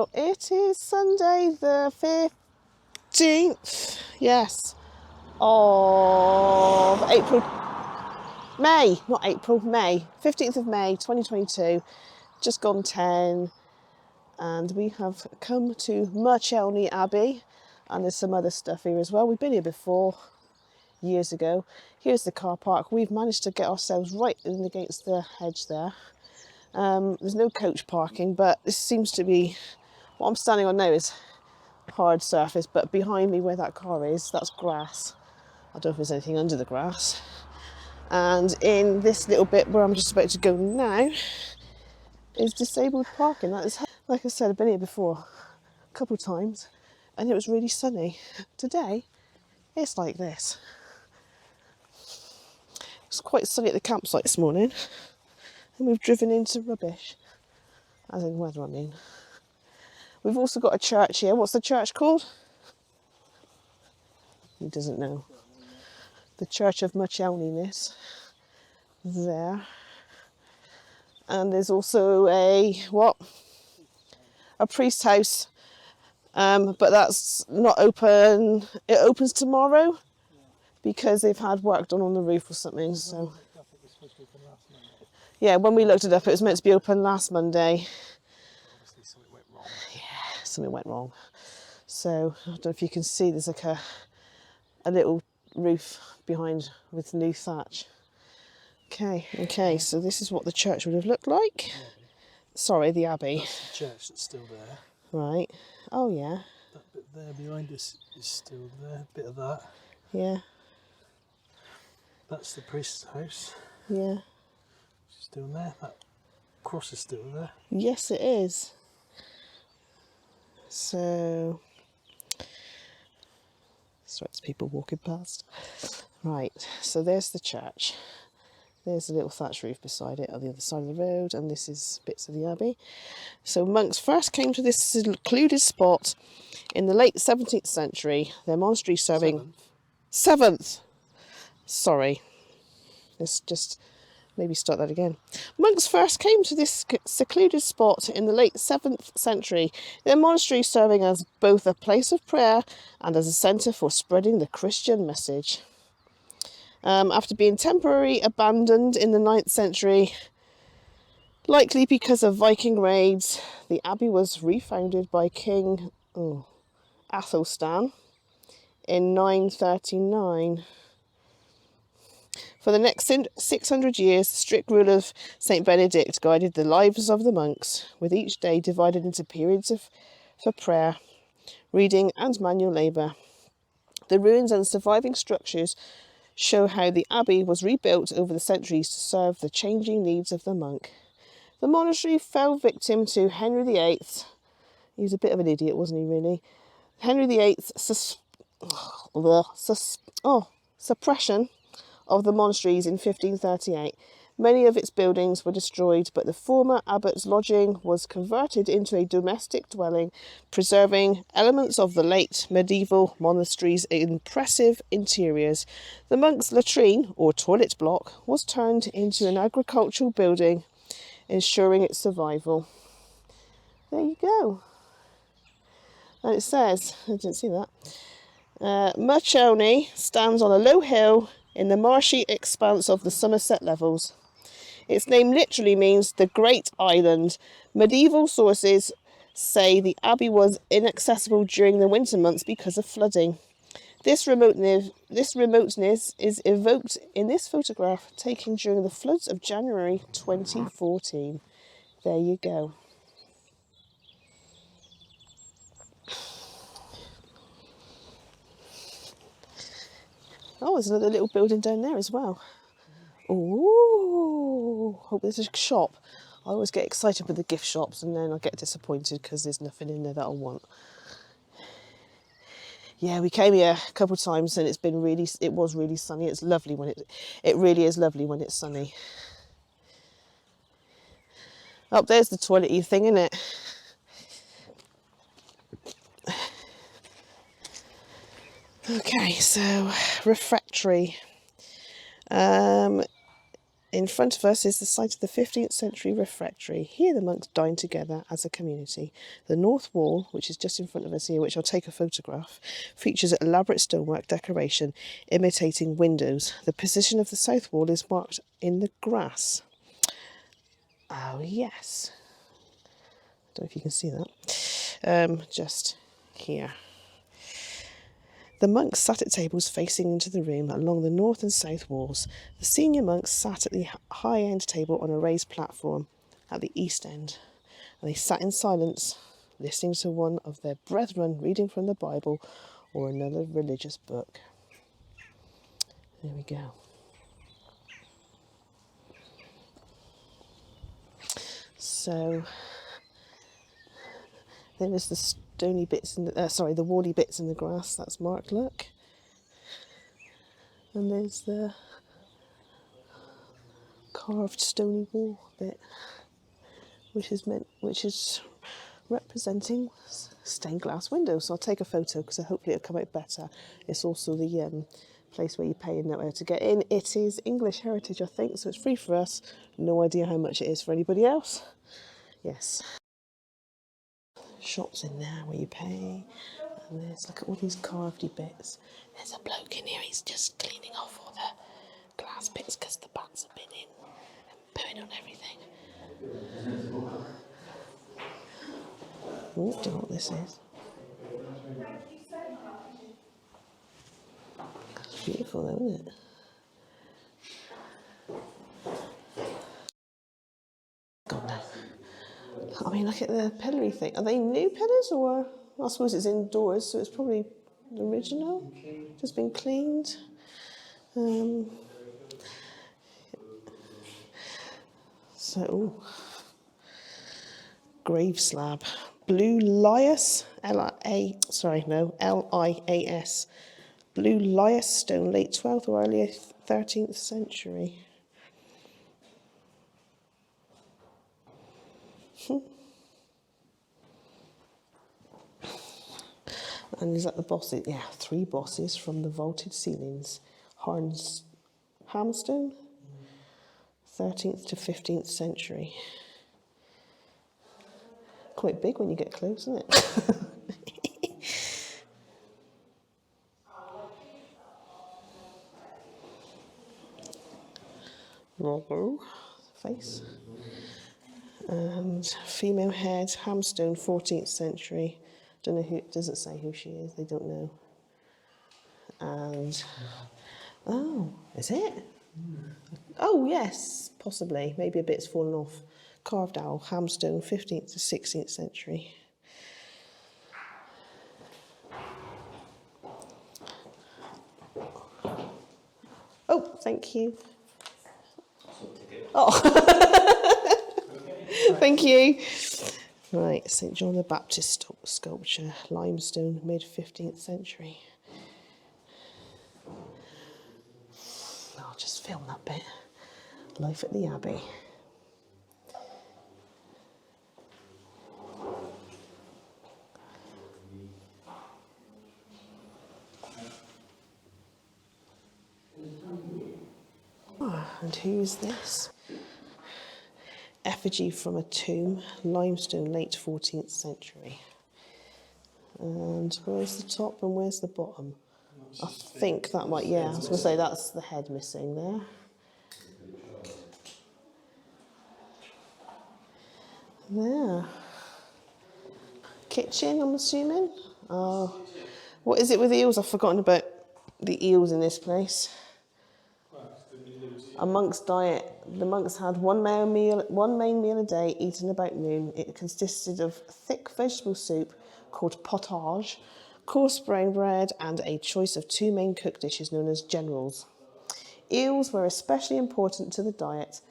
So it is Sunday the 15th, yes, of May, 15th of May 2022, just gone 10, and we have come to Muchelney Abbey, and there's some other stuff here as well. We've been here before, years ago. Here's the car park. We've managed to get ourselves right in against the hedge there. There's no coach parking, but this seems to be, what I'm standing on now is hard surface, but behind me where that car is, that's grass. I don't know if there's anything under the grass. And in this little bit where I'm just about to go now is disabled parking. That is, like I said, I've been here before a couple of times and it was really sunny. Today it's like this. It's quite sunny at the campsite this morning and we've driven into rubbish, as in weather I mean. We've also got a church here. What's the church called? He doesn't know. The Church of Muchelney there. And there's also a priest house, but that's not open. It opens tomorrow because they've had work done on the roof or something. So yeah, when we looked it up, it was meant to be open last Monday. Obviously something went wrong. Yeah, something went wrong. So I don't know if you can see, there's like a little roof behind with new thatch. Okay, so this is what the church would have looked like. Sorry, the abbey. That's the church that's still there. Right. Oh yeah. That bit there behind us is still there, a bit of that. Yeah. That's the priest's house. Yeah. Still there. That cross is still there. Yes, it is. So, sorry, it's people walking past. Right, so there's the church. There's a little thatch roof beside it on the other side of the road, and this is bits of the abbey. So monks first came to this secluded spot in the late 17th century. Their monastery serving... 7th! Sorry. Let's just maybe start that again. Monks first came to this secluded spot in the late 7th century. Their monastery serving as both a place of prayer and as a centre for spreading the Christian message. After being temporarily abandoned in the 9th century, likely because of Viking raids, the abbey was refounded by King Athelstan in 939. For the next 600 years, the strict rule of St. Benedict guided the lives of the monks, with each day divided into periods for prayer, reading and manual labour. The ruins and surviving structures show how the abbey was rebuilt over the centuries to serve the changing needs of the monk. The monastery fell victim to Henry VIII. He was a bit of an idiot, wasn't he, really? Henry VIII's suppression of the monasteries in 1538. Many of its buildings were destroyed, but the former abbot's lodging was converted into a domestic dwelling, preserving elements of the late medieval monastery's impressive interiors. The monk's latrine, or toilet block, was turned into an agricultural building, ensuring its survival. There you go. And it says, I didn't see that, Muchelney stands on a low hill in the marshy expanse of the Somerset levels. Its name literally means the Great Island. Medieval sources say the abbey was inaccessible during the winter months because of flooding. This remoteness is evoked in this photograph taken during the floods of January 2014. There you go. Oh, there's another little building down there as well. Ooh, hope there's a shop. I always get excited with the gift shops and then I get disappointed because there's nothing in there that I want. Yeah, we came here a couple of times and it was really sunny. It's lovely when it really is lovely when it's sunny. Up there's the toilet-y thing, isn't it? Okay, so refectory. In front of us is the site of the 15th century refectory. Here the monks dined together as a community. The north wall, which is just in front of us here, which I'll take a photograph, features elaborate stonework decoration imitating windows. The position of the south wall is marked in the grass. Oh yes. Don't know if you can see that. Just here. The monks sat at tables facing into the room along the north and south walls. The senior monks sat at the high-end table on a raised platform at the east end, and they sat in silence, listening to one of their brethren reading from the Bible or another religious book. There we go. So there is the stony bits in the the wally bits in the grass. That's marked. Look, and there's the carved stony wall bit, which is representing stained glass windows. So I'll take a photo because hopefully it'll come out better. It's also the place where you pay in that way to get in. It is English heritage, I think, so it's free for us. No idea how much it is for anybody else. Yes. Shops in there where you pay. And look at all these carvedy bits. There's a bloke in here, he's just cleaning off all the glass bits because the bats have been in and pooing on everything. Ooh, do you know what this is? It's beautiful though, isn't it? God no. I mean, look at the pillory thing. Are they new pillars or? I suppose it's indoors, so it's probably the original. Just been cleaned. Grave slab. Blue lias, Lias. Blue lias stone, late 12th or early 13th century. And is that the bosses? Yeah, 3 bosses from the vaulted ceilings. Hamstone, 13th to 15th century. Quite big when you get close, isn't it? Face. And female head, Hamstone, 14th century. Don't know who, it doesn't say who she is, they don't know. And, oh, is it? Oh, yes, possibly. Maybe a bit's fallen off. Carved owl, Hamstone, 15th to 16th century. Oh, thank you. Oh, thank you. Right, St. John the Baptist sculpture, limestone, mid-15th century. I'll just film that bit. Life at the Abbey. And who's this? Effigy from a tomb, limestone, late 14th century. And where's the top and where's the bottom? I think that might, yeah, I was going to say that's the head missing there. There. Kitchen, I'm assuming. Oh, what is it with eels? I've forgotten about the eels in this place. A monk's diet. The monks had one main meal a day, eaten about noon. It consisted of thick vegetable soup called potage, coarse brown bread, and a choice of 2 main cooked dishes known as generals. Eels were especially important to the diet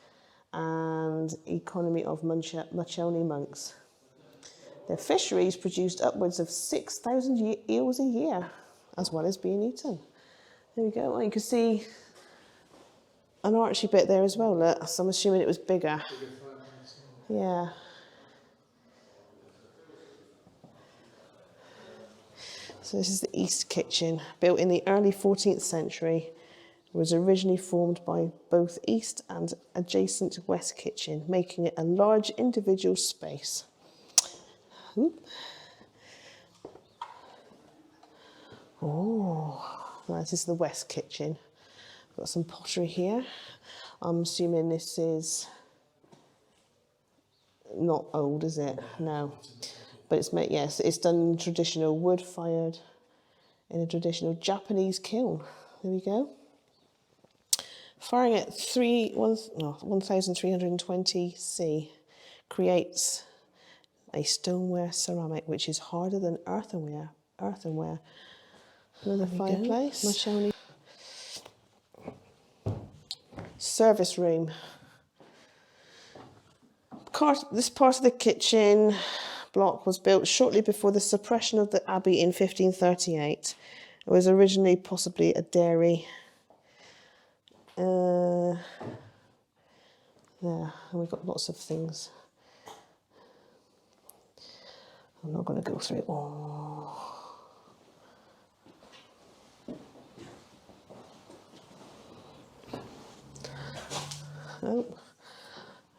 and economy of Muchelney monks. Their fisheries produced upwards of 6,000 eels a year, as well as being eaten. There we go. Well, you can see an archy bit there as well, look. So I'm assuming it was bigger. Yeah. So this is the East Kitchen, built in the early 14th century. It was originally formed by both east and adjacent west kitchen, making it a large individual space. Oop. Oh, this is the west kitchen. Got some pottery here. I'm assuming this is not old, is it? No. But it's made, yes, it's done traditional wood-fired in a traditional Japanese kiln. There we go. Firing at 1320 C creates a stoneware ceramic which is harder than earthenware. Another fireplace. Muchelney. Service room. This part of the kitchen block was built shortly before the suppression of the abbey in 1538. It was originally possibly a dairy. Yeah, and we've got lots of things. I'm not going to go through it all. Oh,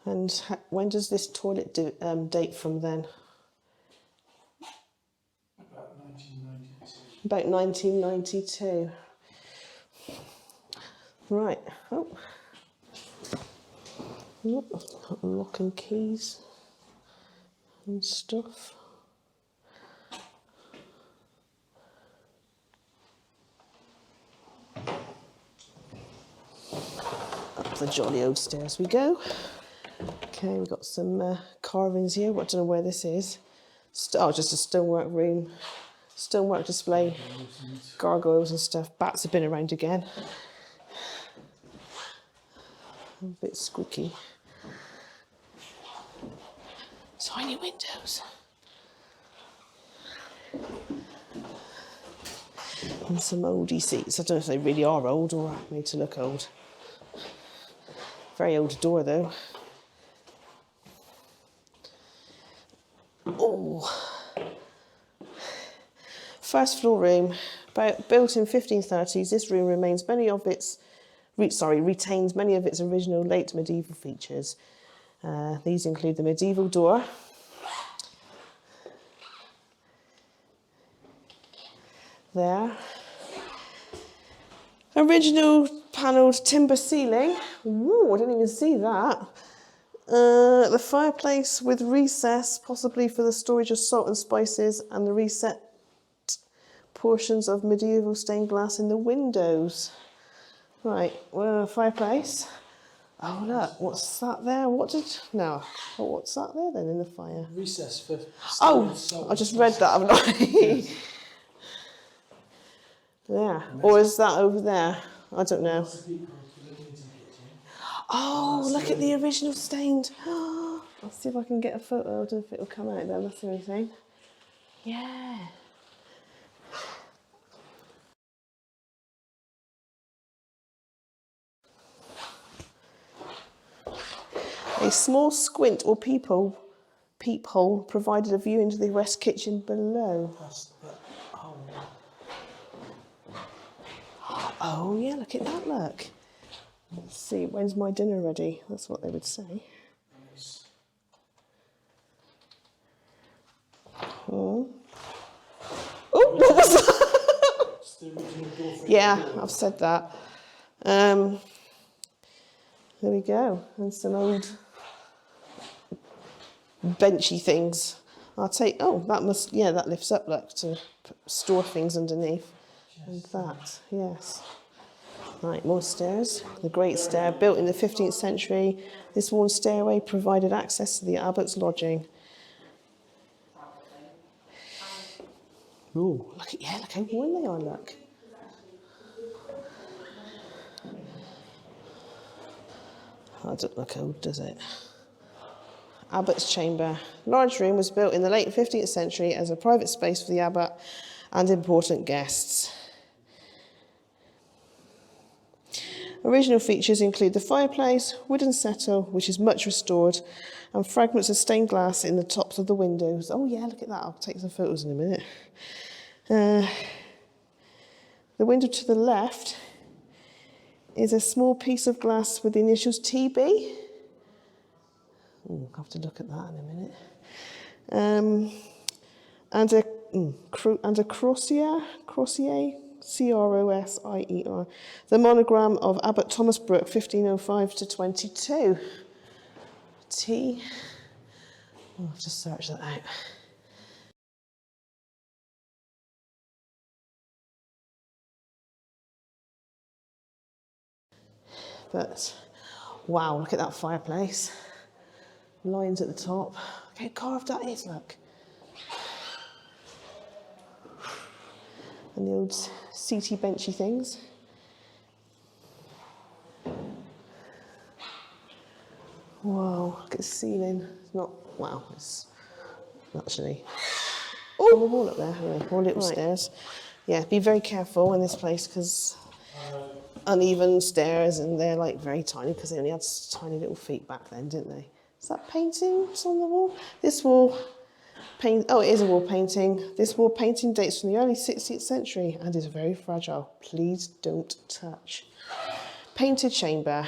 and when does this toilet date from then? About 1992. Right. Oh. Lock and keys and stuff. Up the jolly old stairs we go. Okay, we've got some carvings here. I don't know where this is. Oh, just a stonework room. Stonework display. Gargoyles and stuff. Bats have been around again. A bit squeaky. Tiny windows. And some oldie seats. I don't know if they really are old or made to look old. Very old door though. Oh. First floor room. Built in 1530s, this room retains many of its original late medieval features. These include the medieval door, there, original panelled timber ceiling. Ooh, I didn't even see that. The fireplace with recess, possibly for the storage of salt and spices, and the reset portions of medieval stained glass in the windows. Right, well, fireplace. Oh look, what's that there? What's that there then in the fire? Recess for... Oh, I just read that, haven't I? Yes. Yeah, or is that over there? I don't know. Oh, look at the original stained. I'll see if I can get a photo, I don't know if it'll come out there, that's the only thing. Yeah. A small squint or peephole provided a view into the west kitchen below. Oh yeah, look at that, look. Let's see, when's my dinner ready? That's what they would say. Oh, what was that? Yeah, I've said that. There we go, and some old benchy things. I'll take, that lifts up, look, to store things underneath. And that, yes. Right, more stairs. The Great Stair, built in the 15th century. This worn stairway provided access to the abbot's lodging. Ooh, look how worn they are, look. That doesn't look old, does it? Abbot's chamber. Large room was built in the late 15th century as a private space for the abbot and important guests. Original features include the fireplace, wooden settle, which is much restored, and fragments of stained glass in the tops of the windows. Oh yeah, look at that. I'll take some photos in a minute. The window to the left is a small piece of glass with the initials TB. I'll have to look at that in a minute. And a crosier, C-R-O-S-I-E-R. The monogram of Abbot Thomas Brooke, 1505 to 22. T. I'll have to search that out. But, wow, look at that fireplace. Lines at the top. Look how carved that is, look. And the old seaty, benchy things. Wow, look at the ceiling. It's not, wow, it's actually, oh, on the wall up there, anyway, more little stairs. Yeah, be very careful in this place because uneven stairs and they're like very tiny because they only had tiny little feet back then, didn't they? Is that painting on the wall? This wall paint, oh, it is a wall painting. This wall painting dates from the early 16th century and is very fragile. Please don't touch. Painted chamber.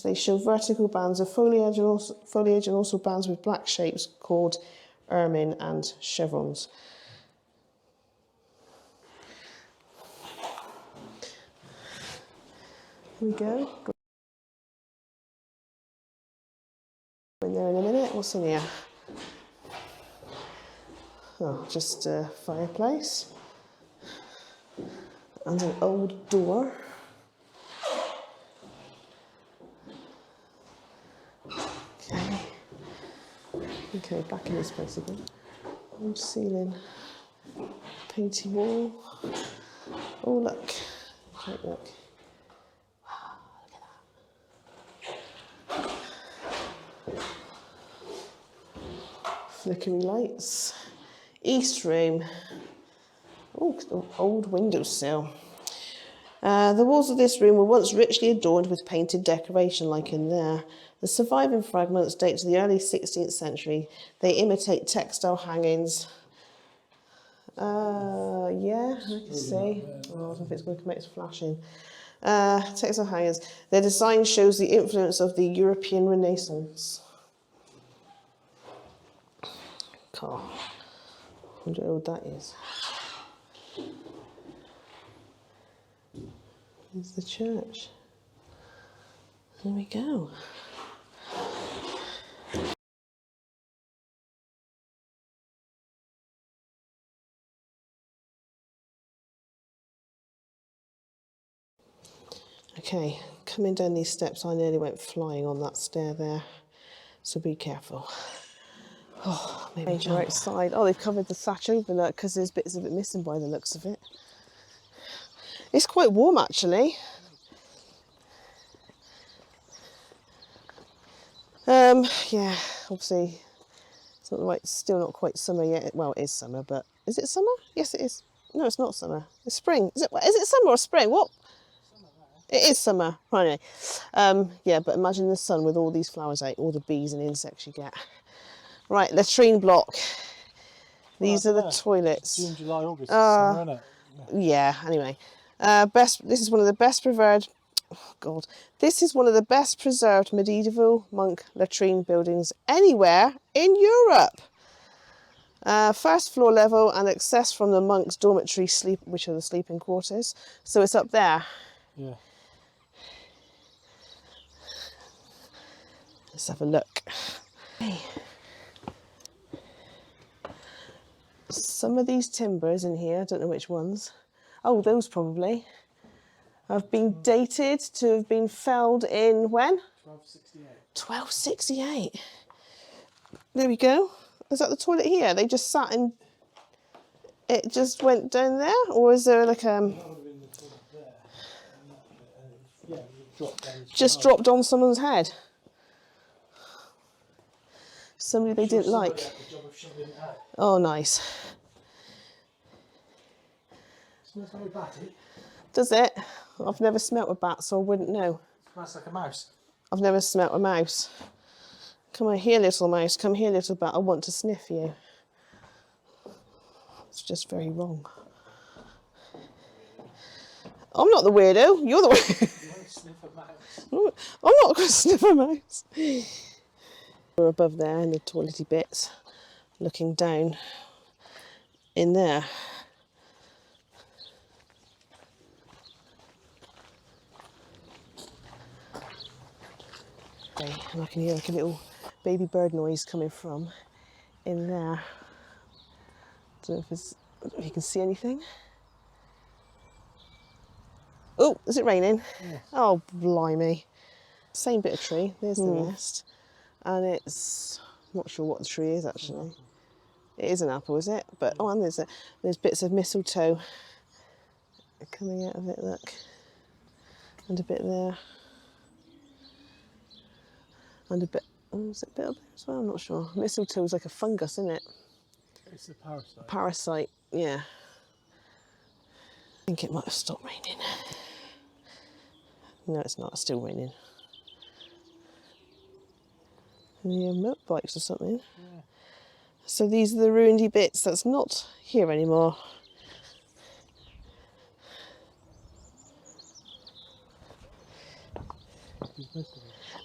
They show vertical bands of foliage and also bands with black shapes called ermine and chevrons. Here we go. Go in there in a minute. What's in here? Oh, just a fireplace and an old door. Okay, back in this place again. Old ceiling, painty wall. Oh, look. Okay, look. Wow, look at that. Flickering lights. East room. Oh, old windowsill. The walls of this room were once richly adorned with painted decoration like in there. The surviving fragments date to the early 16th century. They imitate textile hangings. Yeah, I can see. Oh, I don't know if it's going to come out, it's flashing. Textile hangings. Their design shows the influence of the European Renaissance. Karl. I wonder how old that is. Here's the church. There we go. Okay, coming down these steps, I nearly went flying on that stair there, so be careful. Oh, maybe jump outside. Oh, they've covered the thatch over that because there's bits of it missing by the looks of it. It's quite warm actually. Yeah, obviously it's not right. It's still not quite summer yet. Well, it is summer, but is it summer? Yes, it is. No, it's not summer. It's spring. Is it summer or spring? What? It is summer, right? Yeah, but imagine the sun with all these flowers out, all the bees and insects you get. Right, latrine block. These are the toilets. June, July, August, summer, isn't it? Yeah. Anyway, this is one of the best preserved. Oh God, this is one of the best preserved medieval monk latrine buildings anywhere in Europe. First floor level and access from the monks' dormitory, which are the sleeping quarters. So it's up there. Yeah. Let's have a look. Okay. Some of these timbers in here, I don't know which ones. Oh, those probably have been dated to have been felled in when? 1268. 1268. There we go. Is that the toilet here? They just sat and it just went down there? Or is there like That would have been the toilet there. Yeah, it dropped down. just dropped on someone's head? Somebody they didn't like. Had the job of shoving it out. Oh, nice. Smells very batty. Does it? I've never smelt a bat, so I wouldn't know. Smells like a mouse. I've never smelt a mouse. Come on here, little mouse. Come here, little bat. I want to sniff you. It's just very wrong. I'm not the weirdo. You're the weirdo. You want to sniff a mouse? I'm not going to sniff a mouse. We're above there in the toilety bits, looking down in there. Okay, and I can hear like a little baby bird noise coming from in there. I don't know if you can see anything. Oh, is it raining? Yeah. Oh, blimey. Same bit of tree, there's the nest. And it's, not sure what the tree is actually. It is an apple, is it? But, oh, and there's bits of mistletoe coming out of it, look. And a bit there. And a bit, oh, is it a bit up there as well? I'm not sure. Mistletoe is like a fungus, isn't it? It's a parasite. Parasite, yeah. I think it might have stopped raining. No, it's not, it's still raining. Yeah, motorbikes or something. Yeah. So these are the ruinedy bits that's not here anymore.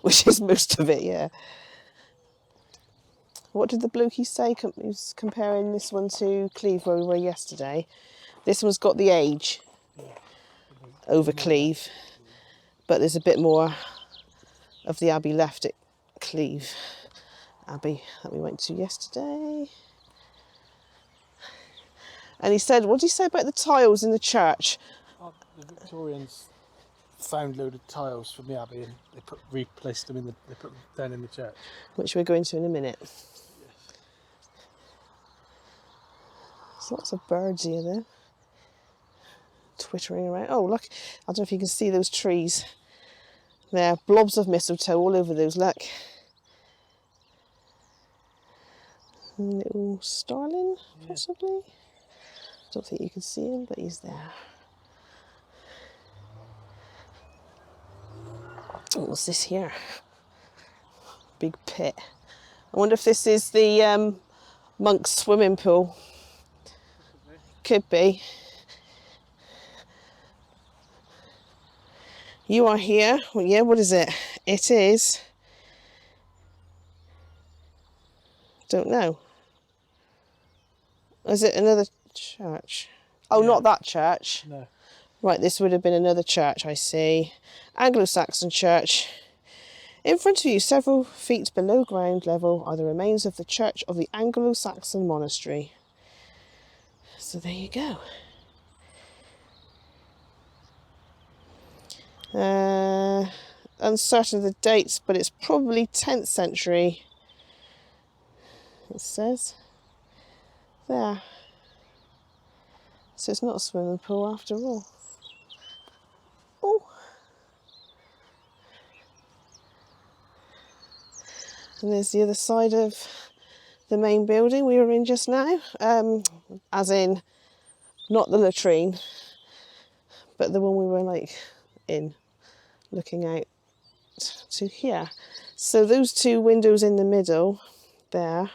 Which is most of it, yeah. What did the blokey say? He was comparing this one to Cleve where we were yesterday. This one's got the age over Cleve, but there's a bit more of the Abbey left at Cleve Abbey that we went to yesterday. And he said, what did he say about the tiles in the church? The Victorians found a load of tiles from the Abbey and they replaced them they put them down in the church. Which we're going to in a minute. There's lots of birds here though. Twittering around. Oh look, I don't know if you can see those trees. There, blobs of mistletoe all over those, look. A little starling, possibly. Don't think you can see him, but he's there. Oh, what's this here? Big pit. I wonder if this is the monk's swimming pool. Could be. You are here. Well, yeah, what is it? It is. Don't know. Is it another church? Oh, Yeah. not that church. No. Right, this would have been another church, I see. Anglo-Saxon church. In front of you, several feet below ground level, are the remains of the church of the Anglo-Saxon monastery. So there you go. Uncertain of the dates, but it's probably 10th century. It says. There. So it's not a swimming pool after all. Oh. And there's the other side of the main building we were in just now. As in, not the latrine, but the one we were like in, looking out to here. So those two windows in the middle there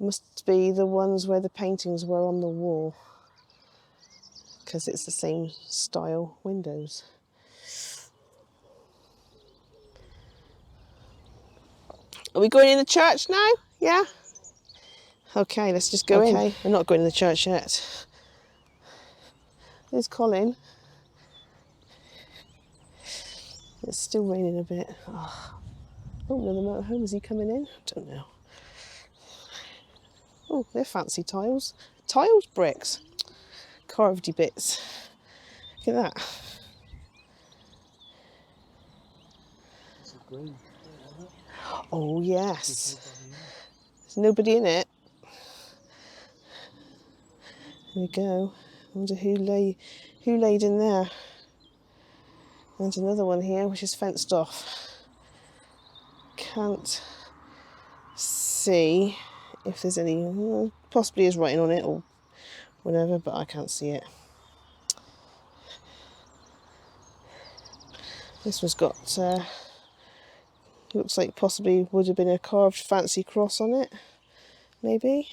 must be the ones where the paintings were on the wall, because it's the same style windows. Are we going in the church now? Yeah? Okay, let's just go in. We're not going in the church yet. There's Colin. It's still raining a bit. Oh, another motorhome. Is he coming in? Don't know. Oh, they're fancy tiles. Tiles, bricks. Carvedy bits. Look at that. It's a green. Oh, yes. There's nobody in it. There we go. I wonder who laid in there. There's another one here which is fenced off. Can't see if there's any, possibly is writing on it or whatever, but I can't see it. This one's got, looks like possibly would have been a carved fancy cross on it, maybe.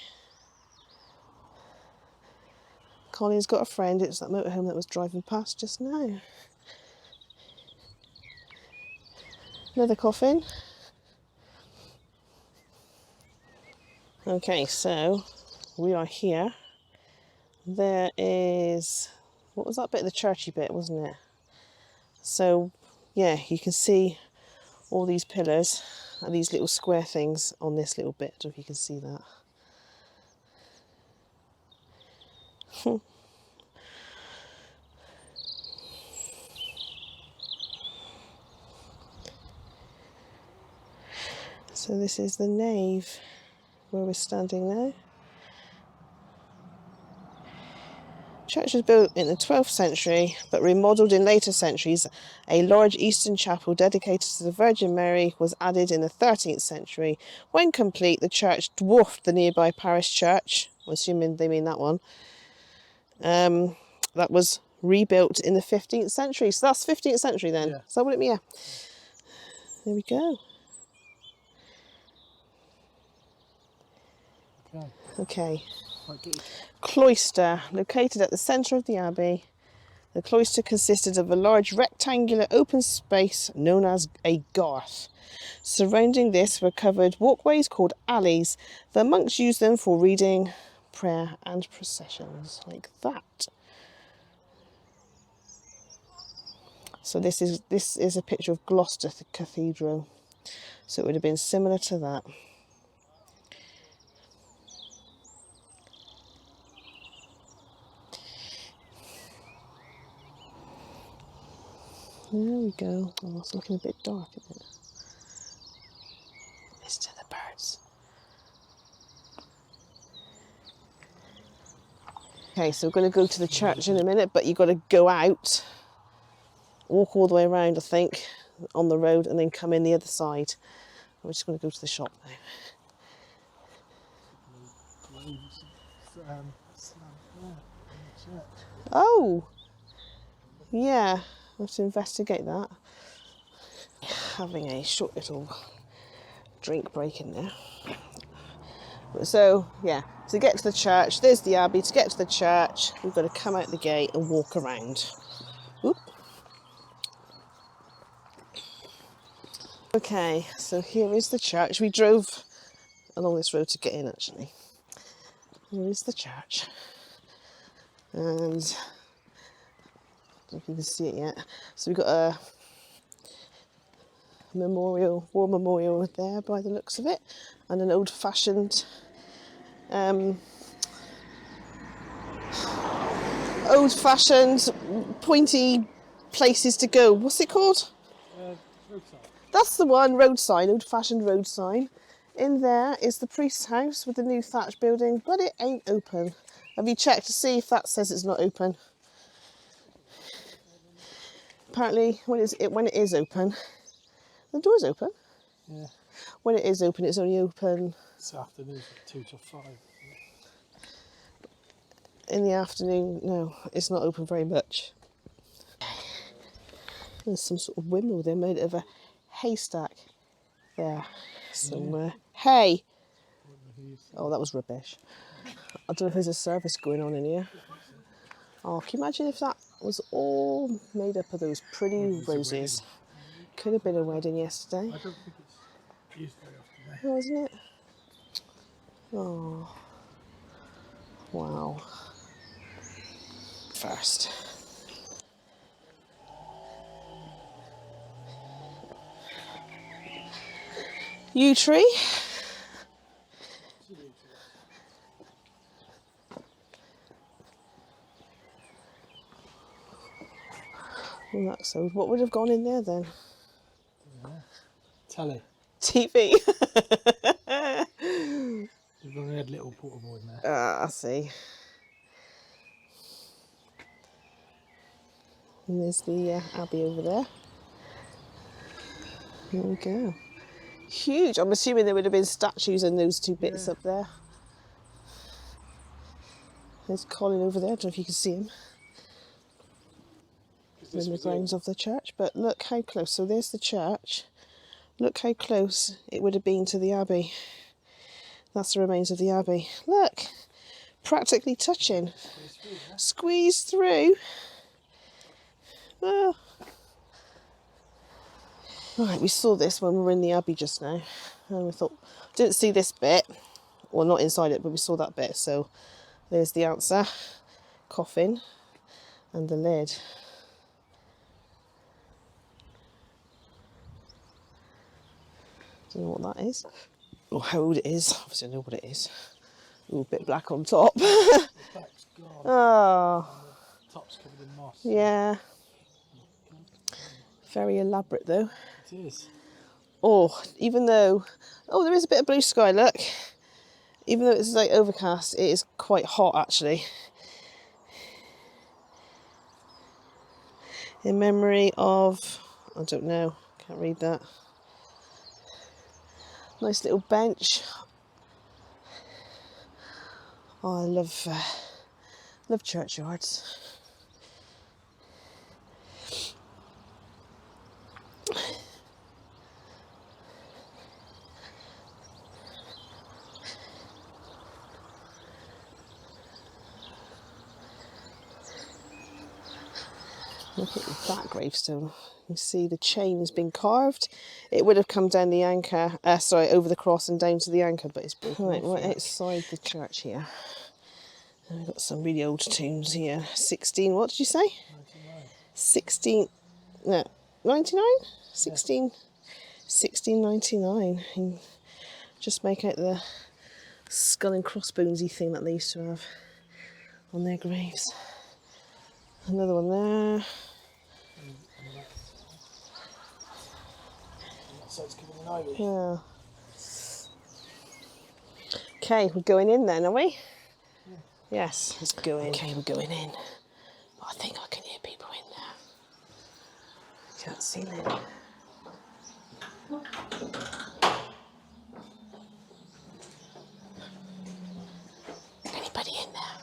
Colin's got a friend. It's that motorhome that was driving past just now. Another coffin. Okay, so we are here. There is, what was that bit? The churchy bit, wasn't it? So, yeah, you can see all these pillars and these little square things on this little bit. I don't know if you can see that. So this is the nave where we're standing now. Church was built in the 12th century, but remodelled in later centuries. A large Eastern chapel dedicated to the Virgin Mary was added in the 13th century. When complete, the church dwarfed the nearby parish church. I'm assuming they mean that one. That was rebuilt in the 15th century. So that's 15th century then. Yeah. Is that what it means? Yeah. There we go. Okay. Cloister, located at the centre of the abbey. The cloister consisted of a large rectangular open space known as a garth. Surrounding this were covered walkways called alleys. The monks used them for reading, prayer and processions, like that. So this is a picture of Gloucester Cathedral. So it would have been similar to that. There we go. Oh, it's looking a bit dark, isn't it? Listen to the birds. Okay, so we're going to go to the church in a minute, but you've got to go out, walk all the way around, I think, on the road, and then come in the other side. We're just going to go to the shop now. Oh, yeah. I have to investigate that. Having a short little drink break in there. So, yeah, to get to the church, there's the abbey. To get to the church, we've got to come out the gate and walk around. Oop. Okay, so here is the church. We drove along this road to get in, actually. Here is the church. And I don't know if you can see it yet. So we've got a memorial, war memorial there by the looks of it, and an old-fashioned pointy places to go. What's it called? Road sign. That's the one, road sign, old-fashioned road sign. In there is the priest's house with the new thatch building, but it ain't open. Have you checked to see if that says it's not open? Apparently, when it is open, the door's open. Yeah. When it is open, it's only open. This afternoon, 2 till 5. In the afternoon, no, it's not open very much. There's some sort of windmill there made of a haystack there somewhere. Hay! Oh, that was rubbish. I don't know if there's a service going on in here. Oh, can you imagine if that was all made up of those pretty roses? Could have been a wedding yesterday. I don't think it's used very often today. Oh, isn't it? Oh. Wow. First. Yew tree. Oh, that's old. What would have gone in there then? Telly. TV. We've only had little portable in there. Ah, I see. And there's the abbey over there. There we go. Huge. I'm assuming there would have been statues in those two bits up there. There's Colin over there. I don't know if you can see him. In the grounds of the church. But look how close. So there's the church. Look how close it would have been to the abbey. That's the remains of the abbey. Look. practically touching. Squeeze through. Oh. Right, we saw this when we were in the Abbey just now. And we thought, didn't see this bit. Well, not inside it, but we saw that bit. So there's the answer. Coffin and the lid. Don't know what that is. Or how old it is. Obviously I know what it is. Ooh, a bit black on top. The back's gone. Oh. And the top's covered in moss. Yeah. Very elaborate though. It is. Oh, even though... Oh, there is a bit of blue sky, look. Even though it's like overcast, it is quite hot actually. In memory of... I don't know. Can't read that. Nice little bench. Oh, I love churchyards. Look at that gravestone. You can see the chain has been carved. It would have come down the anchor, over the cross and down to the anchor, but it's broken. Right, we're outside the church here. And we've got some really old tombs here. 16, what did you say? 99. 16, no, 99? 16, 1699. You can just make out the skull and crossbonesy thing that they used to have on their graves. Another one there. So it's covered in ivy. Yeah. Okay, we're going in then, are we? Yeah. Yes, let's go in. Okay, we're going in. But I think I can hear people in there. Can't see them. Anybody in there?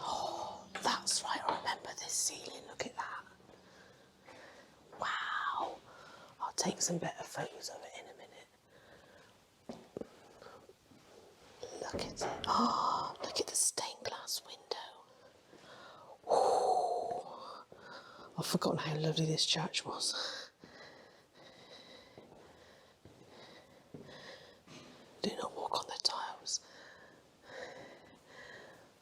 Oh, that's right, I remember this ceiling. Look at that. Wow. I'll take some better photos of it in a minute. Look at it. Oh, look at the stained glass window. Ooh. I've forgotten how lovely this church was. Do not walk on the tiles.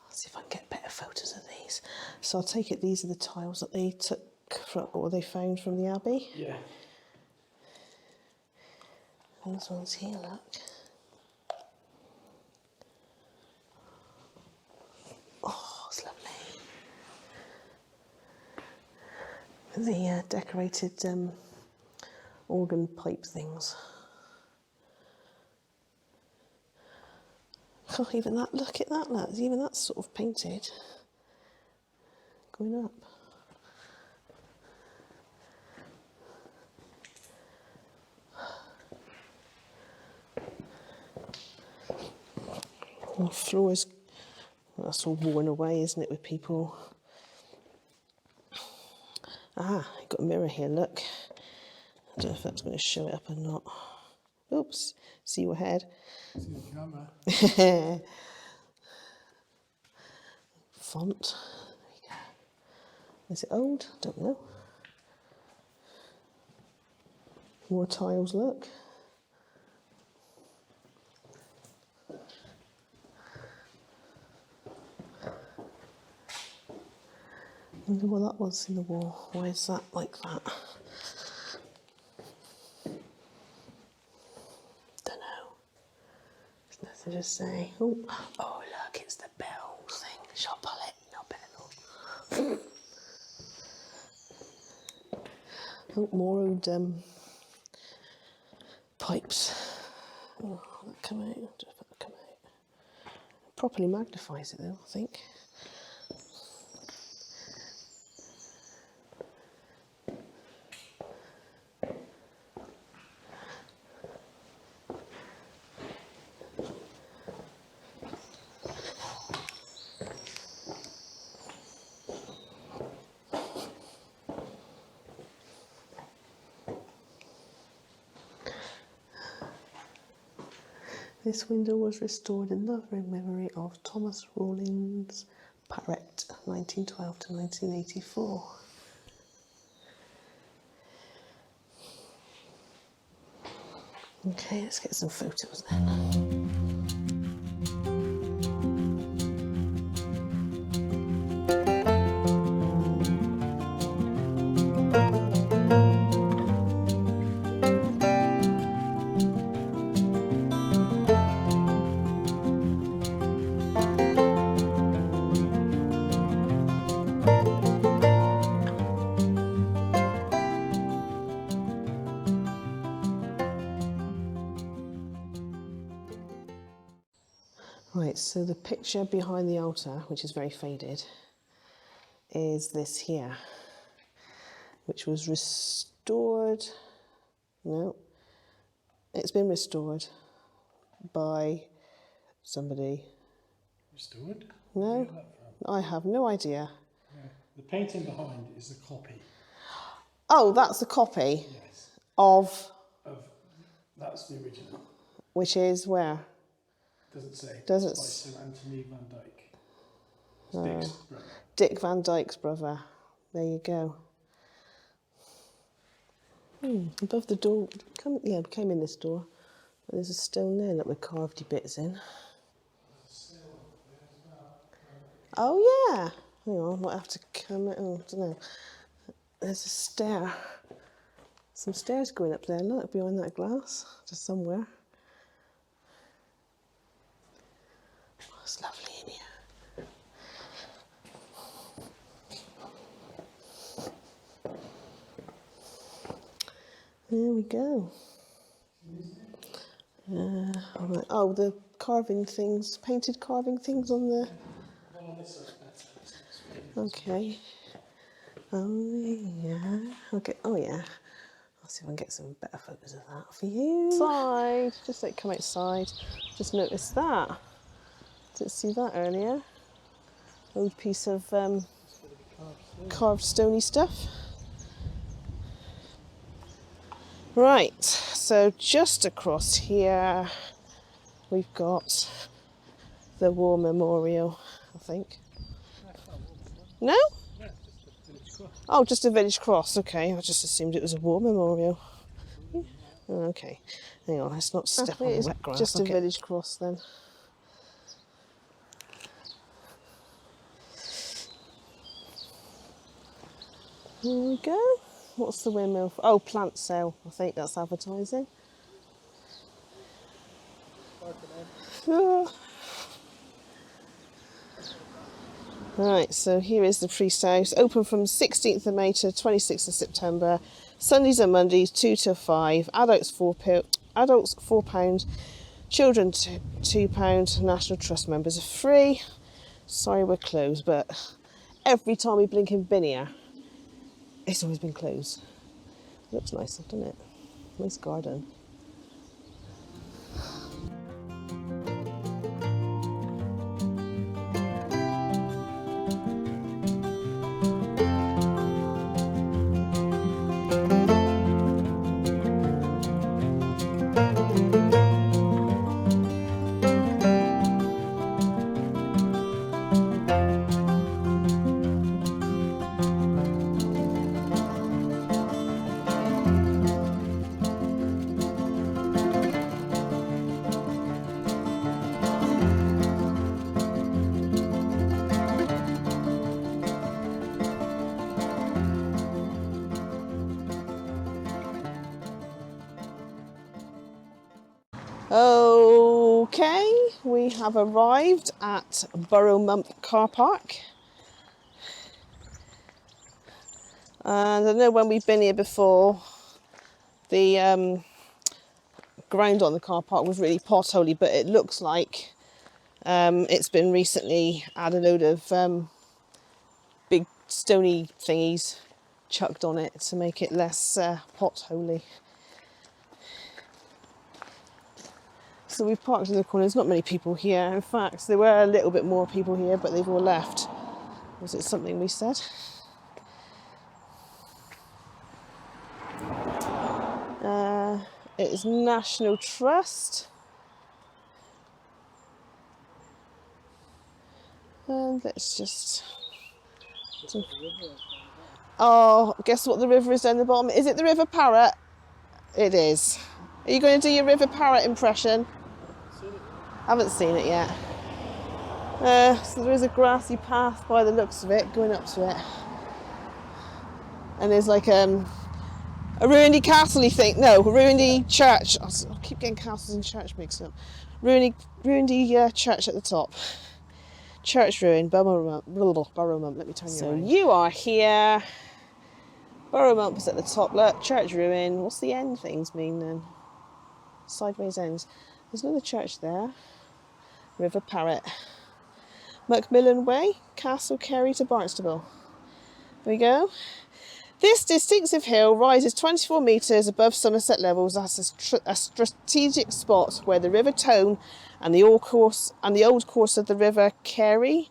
I'll see if I can get better photos of these. So I'll take it these are the tiles that they took from, or they found from the Abbey. Yeah. These ones here, look. Oh, it's lovely. The decorated organ pipe things. Oh, even that, look at that, lads. Even that's sort of painted. Going up. The floor is, that's all worn away, isn't it, with people? Ah, you've got a mirror here, look. I don't know if that's going to show it up or not. Oops, see your head. See the camera. Font, there we go. Is it old? Don't know. More tiles, look. I wonder what that was in the wall. Why is that like that? Don't know. There's nothing to say. Oh, look, it's the bell thing. Shall I pull it? No, better not. Oh, more old pipes. Oh, that come out. Just put that come out. Properly magnifies it though, I think. This window was restored in loving memory of Thomas Rawlins Parrett, 1912 to 1984. Okay, let's get some photos then. Right, so the picture behind the altar, which is very faded, is this here, which was restored. No, it's been restored by somebody. Restored? No, I have no idea. Yeah. The painting behind is the copy. Oh, that's the copy. Yes. Of That's the original. which is where? Doesn't say. Doesn't It's by Sir Anthony Van Dyck. It's Oh. Dick's brother. Dick Van Dyke's brother. There you go. Above the door. We came in this door. There's a stone there, look, with carved bits in. Oh yeah. Hang on, I might have to come. Oh, I don't know. There's a stair. Some stairs going up there. Look, behind that glass, just somewhere. Oh, it's lovely in here. There we go. Oh, the carving things, painted carving things on the. Okay. Oh yeah. Okay. Oh yeah. I'll see if I can get some better photos of that for you. Outside. Just like come outside. Just noticed that. Didn't see that earlier. Old piece of carved stony stuff. Right, so just across here we've got the War Memorial, I think. No? Yeah, just a village cross. Oh, just a village cross, okay. I just assumed it was a war memorial. Oh, okay, hang on, let's not step on the wet grass. Just a village cross then. Here we go. What's the windmill for? Oh, plant sale. I think that's advertising. Right, so here is the priest house. Open from 16th of May to 26th of September. Sundays and Mondays, 2 to 5. Adults £4. Children £2. National Trust members are free. Sorry we're closed, but every time we blink and been here, it's always been closed. Looks nice, doesn't it? Nice garden. Okay, we have arrived at Burrow Mump car park. And I know when we've been here before, the ground on the car park was really potholy, but it looks like it's been recently had a load of big stony thingies chucked on it to make it less potholy. So we've parked in the corner. There's not many people here. In fact, there were a little bit more people here, but they've all left. Was it something we said? It is National Trust. And let's just... Oh, guess what the river is down the bottom? Is it the River Parrot? It is. Are you going to do your River Parrot impression? Haven't seen it yet. So there is a grassy path by the looks of it, going up to it. And there's like a ruinedy castle-y thing. No, a ruinedy church. I keep getting castles and church mixed up. Ruinedy church at the top. Church ruin, Burrow Mump, let me turn you around. So you are here. Burrow Mump is at the top, look, church ruin. What's the end things mean then? Sideways ends. There's another church there. River Parrot. Macmillan Way, Castle Kerry to Barnstable. There we go. This distinctive hill rises 24 metres above Somerset levels as a strategic spot where the River Tone and the old course of the River Kerry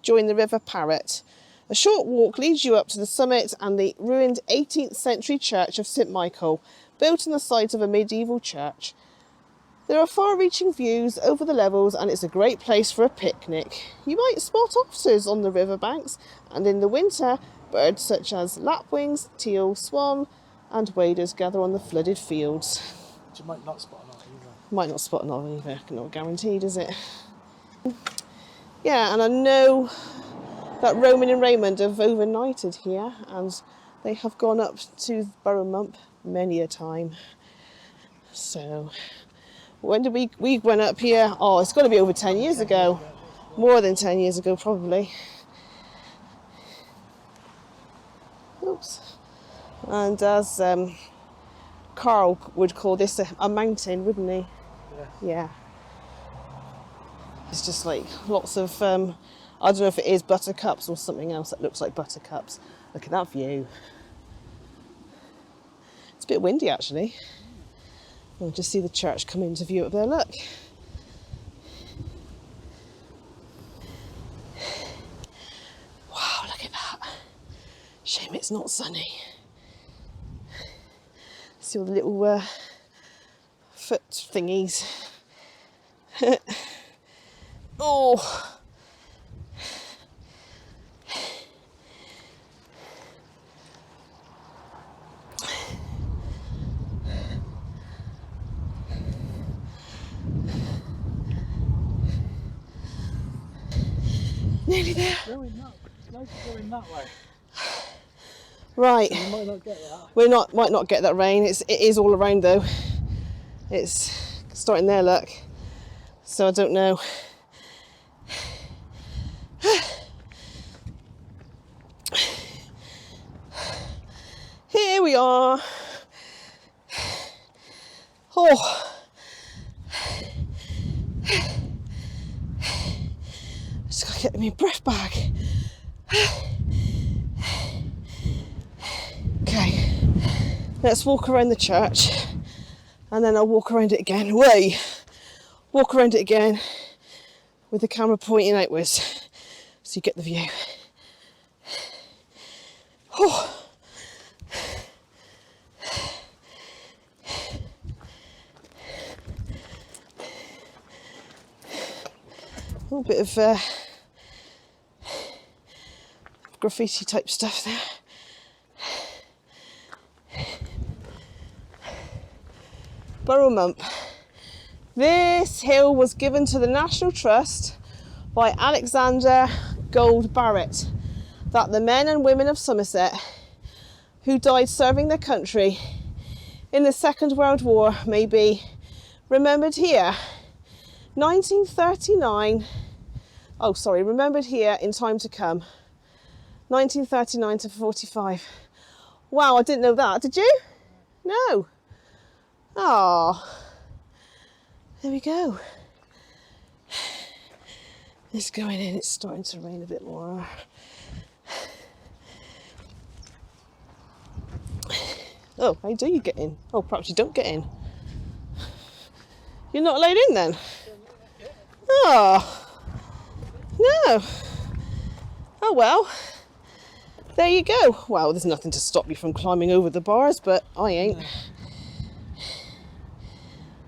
join the River Parrot. A short walk leads you up to the summit and the ruined 18th century church of St Michael, built on the site of a medieval church. There are far-reaching views over the levels and it's a great place for a picnic. You might spot otters on the riverbanks, and in the winter, birds such as lapwings, teal, swan and waders gather on the flooded fields. But you might not spot an otter either. Might not spot an otter either, not guaranteed, is it? Yeah, and I know that Roman and Raymond have overnighted here and they have gone up to Burrow Mump many a time. So, when did we went up here? Oh, it's got to be over 10 years ago. More than 10 years ago, probably. Oops. And as Karl would call this a mountain, wouldn't he? Yeah. It's just like lots of, I don't know if it is buttercups or something else that looks like buttercups. Look at that view. It's a bit windy actually. We'll just see the church come into view up there, look. Wow, look at that. Shame it's not sunny. See all the little foot thingies. Oh. Nearly there. Going that way. Right. So you might not get that. Might not get that rain. It is all around though. It's starting there, look. So I don't know. Here we are. Oh. Just gotta get my breath back. Okay, let's walk around the church and then I'll walk around it again. Walk around it again with the camera pointing outwards so you get the view. Oh. A little bit of graffiti type stuff there. Burrow Mump. This hill was given to the National Trust by Alexander Gould Barrett, that the men and women of Somerset who died serving their country in the Second World War may be remembered here. 1939, remembered here in time to come. 1939 to 45. Wow, I didn't know that, did you? No. Oh, there we go. It's going in, it's starting to rain a bit more. Oh, how do you get in? Oh, perhaps you don't get in. You're not allowed in then? Oh, no. Oh well, there you go. Well, there's nothing to stop you from climbing over the bars, but I ain't.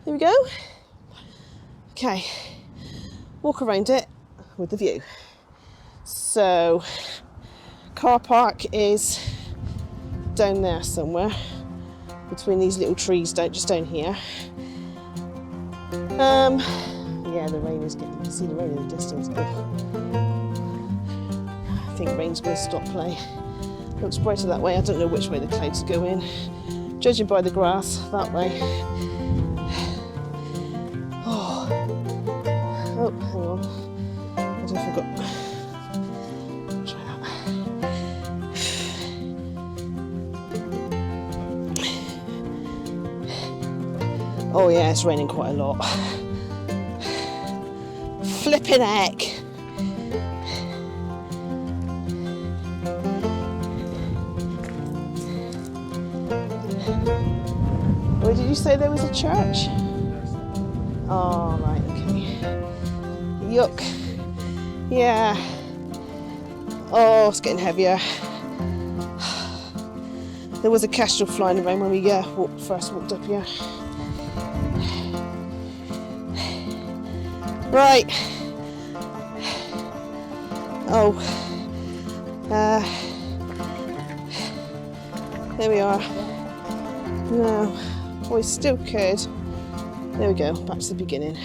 Here we go. Okay, walk around it. with the view. So car park is down there somewhere between these little trees, just down here. Yeah, the rain is getting, you can see the rain in the distance. I think rain's going to stop playing. Looks brighter that way. I don't know which way the clouds go in. Judging by the grass, that way. Oh, hang on. I forgot. Try that. Oh yeah, it's raining quite a lot. Flipping heck. Where did you say there was a church? Oh, right, okay. Yuck. Yeah. Oh, it's getting heavier. There was a kestrel flying around when we first walked up here. Right. Oh. There we are. No. Oh, it's still could. There we go, back to the beginning.